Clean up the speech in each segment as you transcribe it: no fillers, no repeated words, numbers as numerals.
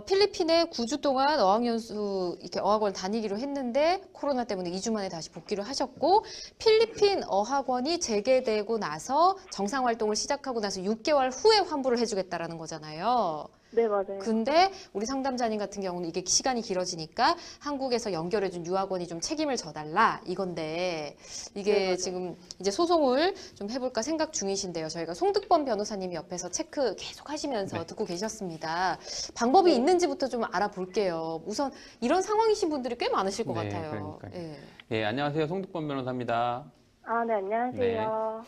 필리핀에 9주 동안 어학연수 이렇게 어학원 다니기로 했는데 코로나 때문에 2주 만에 다시 복귀를 하셨고 필리핀 어학원이 재개되고 나서 정상 활동을 시작하고 나서 6개월 후에 환불을 해주겠다라는 거잖아요. 네, 맞아요. 근데 우리 상담자님 같은 경우는 이게 시간이 길어지니까 한국에서 연결해준 유학원이 좀 책임을 져달라 이건데 이게 네, 맞아요. 지금 이제 소송을 좀 해볼까 생각 중이신데요. 저희가 송득범 변호사님이 옆에서 체크 계속 하시면서 네. 듣고 계셨습니다. 방법이 네. 있는지부터 좀 알아볼게요. 우선 이런 상황이신 분들이 꽤 많으실 것 네, 같아요. 그러니까요. 예. 예, 안녕하세요. 송득범 변호사입니다. 아, 네, 안녕하세요.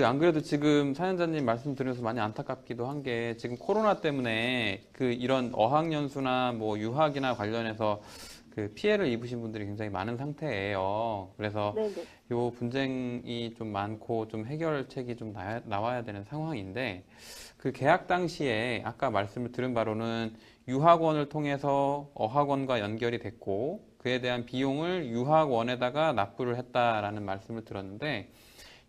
안 그래도 지금 사연자님 말씀 드려서 많이 안타깝기도 한 게 지금 코로나 때문에 이런 어학연수나 뭐 유학이나 관련해서 피해를 입으신 분들이 굉장히 많은 상태예요. 그래서 네네. 요 분쟁이 좀 많고 좀 해결책이 좀 나와야 되는 상황인데 그 계약 당시에 아까 말씀을 들은 바로는 유학원을 통해서 어학원과 연결이 됐고 그에 대한 비용을 유학원에다가 납부를 했다라는 말씀을 들었는데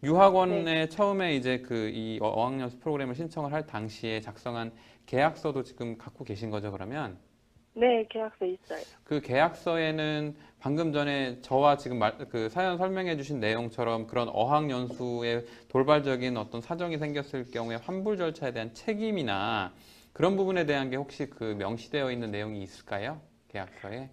유학원에 네. 처음에 이제 이 어학연수 프로그램을 신청을 할 당시에 작성한 계약서도 지금 갖고 계신 거죠, 그러면? 네, 계약서 있어요. 그 계약서에는 방금 전에 저와 지금 사연 설명해 주신 내용처럼 그런 어학연수에 돌발적인 어떤 사정이 생겼을 경우에 환불 절차에 대한 책임이나 그런 부분에 대한 게 혹시 명시되어 있는 내용이 있을까요? 계약서에?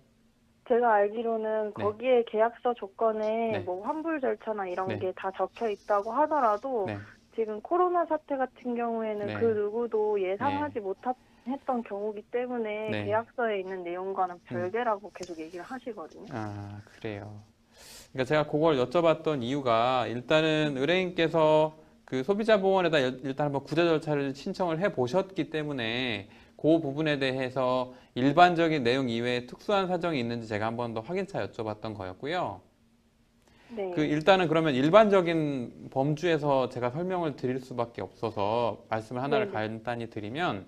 제가 알기로는 네. 거기에 계약서 조건에 네. 뭐 환불 절차나 이런 네. 게 다 적혀 있다고 하더라도 네. 지금 코로나 사태 같은 경우에는 네. 그 누구도 예상하지 네. 못했던 경우기 때문에 네. 계약서에 있는 내용과는 별개라고 계속 얘기를 하시거든요. 아, 그래요. 그러니까 제가 그걸 여쭤봤던 이유가 일단은 의뢰인께서 그 소비자 보호원에다 일단 한번 구제 절차를 신청을 해 보셨기 때문에 그 부분에 대해서 일반적인 내용 이외에 특수한 사정이 있는지 제가 한 번 더 확인차 여쭤봤던 거였고요. 네. 일단은 그러면 일반적인 범주에서 제가 설명을 드릴 수밖에 없어서 말씀을 하나를 네네. 간단히 드리면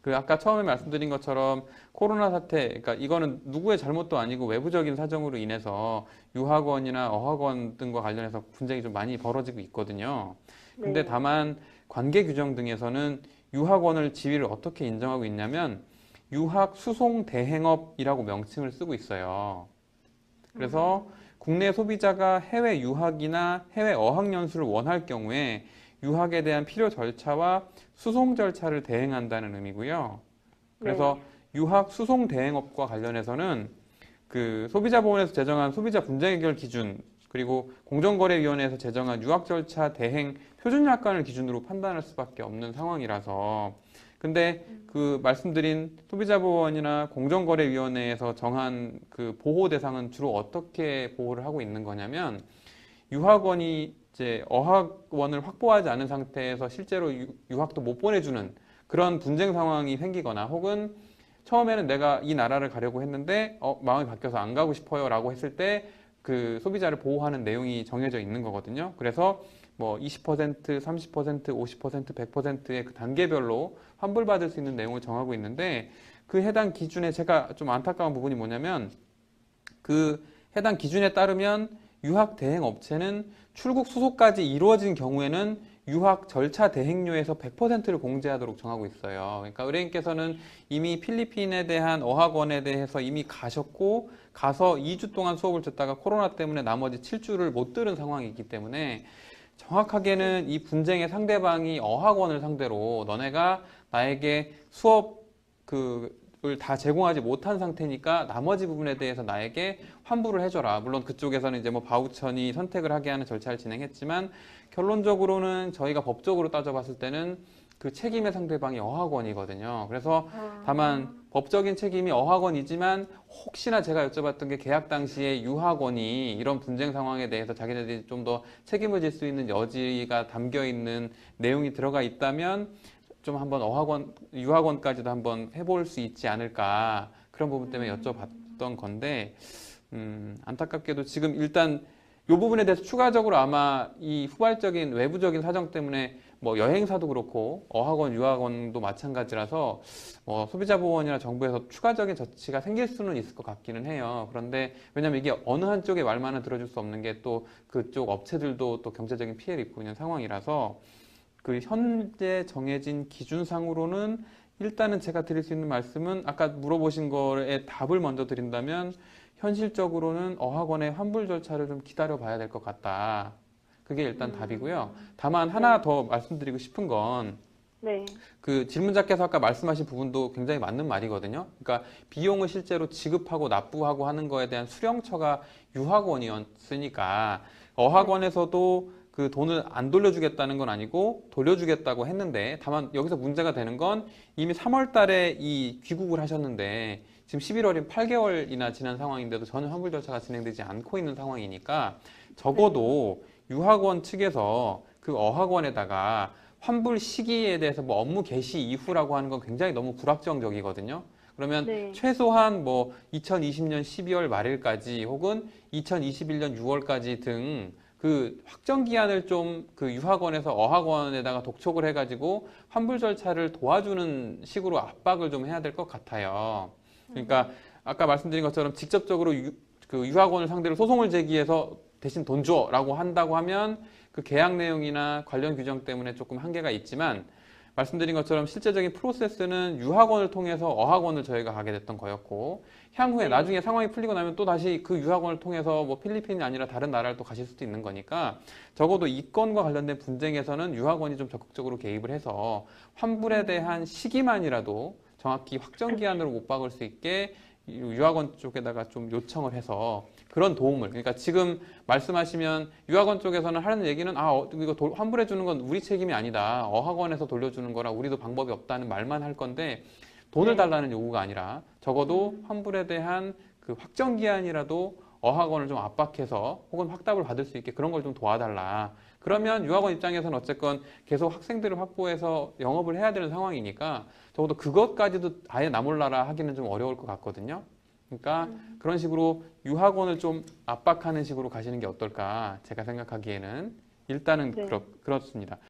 아까 처음에 말씀드린 것처럼 코로나 사태, 그러니까 이거는 누구의 잘못도 아니고 외부적인 사정으로 인해서 유학원이나 어학원 등과 관련해서 분쟁이 좀 많이 벌어지고 있거든요. 근데 네. 다만 관계 규정 등에서는 유학원을 지위를 어떻게 인정하고 있냐면 유학 수송 대행업이라고 명칭을 쓰고 있어요. 그래서 국내 소비자가 해외 유학이나 해외 어학연수를 원할 경우에 유학에 대한 필요 절차와 수송 절차를 대행한다는 의미고요. 그래서 네. 유학 수송 대행업과 관련해서는 소비자보호원에서 제정한 소비자 분쟁 해결 기준 그리고 공정거래위원회에서 제정한 유학 절차 대행 표준 약관을 기준으로 판단할 수밖에 없는 상황이라서 근데 말씀드린 소비자보호원이나 공정거래위원회에서 정한 보호 대상은 주로 어떻게 보호를 하고 있는 거냐면 유학원이 이제 어학원을 확보하지 않은 상태에서 실제로 유학도 못 보내주는 그런 분쟁 상황이 생기거나 혹은 처음에는 내가 이 나라를 가려고 했는데 마음이 바뀌어서 안 가고 싶어요 라고 했을 때 소비자를 보호하는 내용이 정해져 있는 거거든요. 그래서 뭐 20%, 30%, 50%, 100%의 단계별로 환불받을 수 있는 내용을 정하고 있는데 해당 기준에 제가 좀 안타까운 부분이 뭐냐면 해당 기준에 따르면 유학 대행 업체는 출국 수속까지 이루어진 경우에는 유학 절차 대행료에서 100%를 공제하도록 정하고 있어요. 그러니까 의뢰인께서는 이미 필리핀에 대한 어학원에 대해서 이미 가셨고 가서 2주 동안 수업을 듣다가 코로나 때문에 나머지 7주를 못 들은 상황이기 때문에 정확하게는 이 분쟁의 상대방이 어학원을 상대로 너네가 나에게 수업 을 다 제공하지 못한 상태니까 나머지 부분에 대해서 나에게 환불을 해줘라. 물론 그쪽에서는 이제 뭐 바우처니 선택을 하게 하는 절차를 진행했지만 결론적으로는 저희가 법적으로 따져봤을 때는 책임의 상대방이 어학원이거든요. 그래서 다만 법적인 책임이 어학원이지만 혹시나 제가 여쭤봤던 게 계약 당시에 유학원이 이런 분쟁 상황에 대해서 자기네들이 좀 더 책임을 질 수 있는 여지가 담겨 있는 내용이 들어가 있다면 좀 한번 유학원까지도 한번 해볼 수 있지 않을까 그런 부분 때문에 여쭤봤던 건데 안타깝게도 지금 일단 이 부분에 대해서 추가적으로 아마 이 후발적인 외부적인 사정 때문에 뭐 여행사도 그렇고 어학원, 유학원도 마찬가지라서 소비자보호원이나 정부에서 추가적인 조치가 생길 수는 있을 것 같기는 해요. 그런데 왜냐하면 이게 어느 한쪽의 말만은 들어줄 수 없는 게 또 그쪽 업체들도 또 경제적인 피해를 입고 있는 상황이라서 현재 정해진 기준상으로는 일단은 제가 드릴 수 있는 말씀은 아까 물어보신 거에 답을 먼저 드린다면 현실적으로는 어학원의 환불 절차를 좀 기다려 봐야 될 것 같다. 그게 일단 답이고요. 다만 하나 더 말씀드리고 싶은 건 네. 그 질문자께서 아까 말씀하신 부분도 굉장히 맞는 말이거든요. 그러니까 비용을 실제로 지급하고 납부하고 하는 거에 대한 수령처가 유학원이었으니까 어학원에서도 그 돈을 안 돌려주겠다는 건 아니고 돌려주겠다고 했는데 다만 여기서 문제가 되는 건 이미 3월 달에 이 귀국을 하셨는데 지금 11월이 8개월이나 지난 상황인데도 전혀 환불 절차가 진행되지 않고 있는 상황이니까 적어도 유학원 측에서 그 어학원에다가 환불 시기에 대해서 뭐 업무 개시 이후라고 하는 건 굉장히 너무 불확정적이거든요. 그러면 네. 최소한 뭐 2020년 12월 말일까지 혹은 2021년 6월까지 등 그 확정 기한을 좀 그 유학원에서 어학원에다가 독촉을 해가지고 환불 절차를 도와주는 식으로 압박을 좀 해야 될 것 같아요. 그러니까 아까 말씀드린 것처럼 직접적으로 그 유학원을 상대로 소송을 제기해서 대신 돈 줘라고 한다고 하면 그 계약 내용이나 관련 규정 때문에 조금 한계가 있지만 말씀드린 것처럼 실제적인 프로세스는 유학원을 통해서 어학원을 저희가 가게 됐던 거였고 향후에 네. 나중에 상황이 풀리고 나면 또 다시 그 유학원을 통해서 뭐 필리핀이 아니라 다른 나라를 또 가실 수도 있는 거니까 적어도 이 건과 관련된 분쟁에서는 유학원이 좀 적극적으로 개입을 해서 환불에 대한 시기만이라도 정확히 확정 기한으로 못 박을 수 있게 유학원 쪽에다가 좀 요청을 해서 그런 도움을 그러니까 지금 말씀하시면 유학원 쪽에서는 하는 얘기는 이거 환불해 주는 건 우리 책임이 아니다. 어학원에서 돌려주는 거라 우리도 방법이 없다는 말만 할 건데 돈을 네. 달라는 요구가 아니라 적어도 환불에 대한 그 확정 기한이라도 어학원을 좀 압박해서 혹은 확답을 받을 수 있게 그런 걸 좀 도와달라. 그러면 유학원 입장에서는 어쨌건 계속 학생들을 확보해서 영업을 해야 되는 상황이니까 적어도 그것까지도 아예 나몰라라 하기는 좀 어려울 것 같거든요. 그러니까 그런 식으로 유학원을 좀 압박하는 식으로 가시는 게 어떨까 제가 생각하기에는 일단은 네. 그렇습니다.